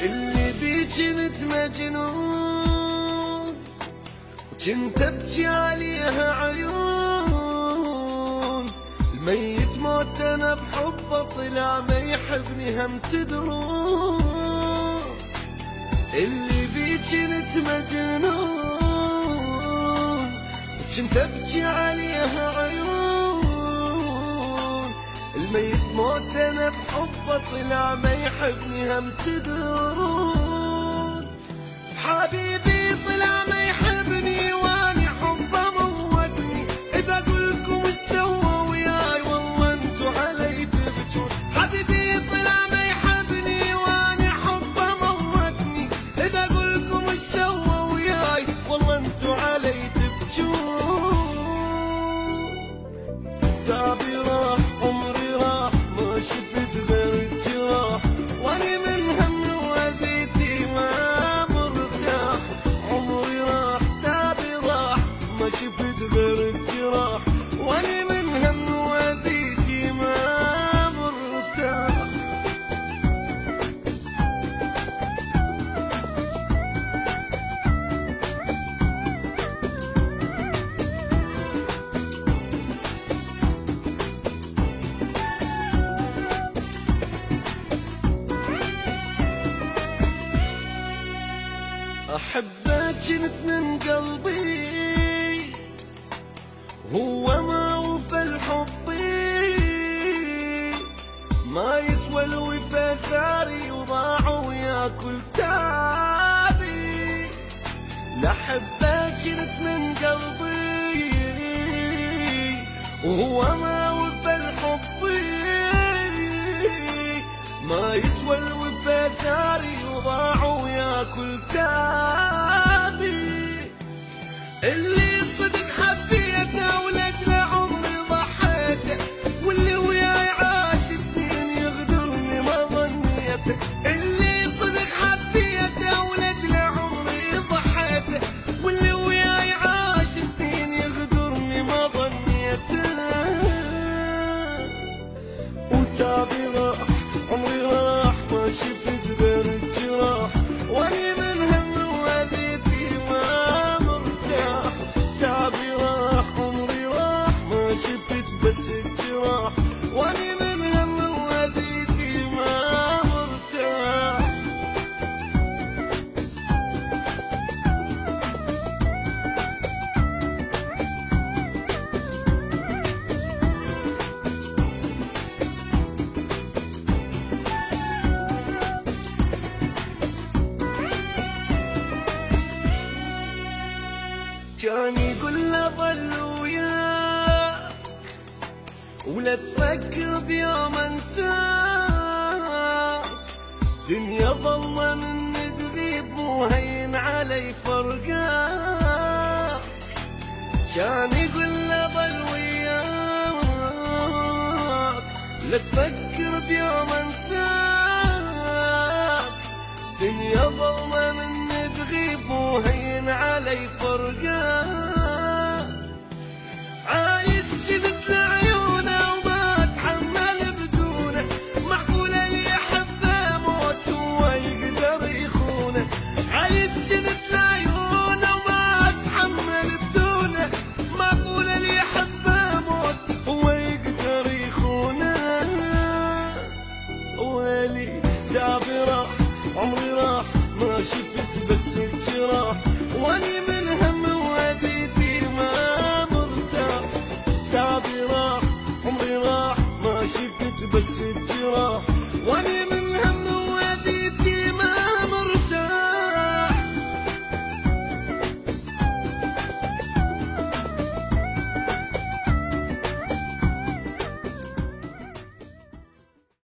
اللي بي جنت مجنون وجنت ابكي عليها عيون. الميت موت انا بحبه طلع ما يحبني هم تدرون. اللي بي جنت مجنون وجنت ابكي عليها عيون. الميت موت انا بحبه طلع ما يحبني هم تدرون. حبيبي طلع ما يحبني واني حبه موتني. اذا اقولكم ايش سوى وياي والله انتو علي تبجون. حبيبي طلع ما يحبني واني حبه موتني. اذا اقولكم ايش سوى وياي والله انتو علي تبجون. تعبي راح عمري راح ما شفت غير الجراح. واني من هم وذيتي ما مرتاح. عمري راح تعبي راح ما شفت غير الجراح. واني من هم وذيتي ما مرتاح. أحبك جنت من قلبي هو ما وفى الحب. ما يسوى الوفا ثاري وضاع وياكل تابي. لحبك جنت من قلبي وهو ما وفى الحب. ما يسوى الوفا ثاري وضاع وياكل تابي. اللي صدق حبيته ولأجل عمري ضحيته. واللي وياي عاش سنين يغدرني ما ظنيته. اللي صدق حبيته ولأجل عمري ضحيته. واللي وياي عاش سنين يغدرني ما ظنيته. وتعبي راح عمري راح ما شفت غير الجراح. واني من هم وذيتي ما مرتاح. تعبي راح عمري راح ما شفت بس الجراح. واني من هم وذيتي ما مرتاح. كان يقول له ظل وياك ولا تفكر بيوم انساك. دنيا ظلمة من تغيب مو هين علي فرقاك. كان يقول له ظل وياك لا تفكر بيوم انساك. دنيا ظلمة من تغيب مو هين علي فرقاك. عايش جنت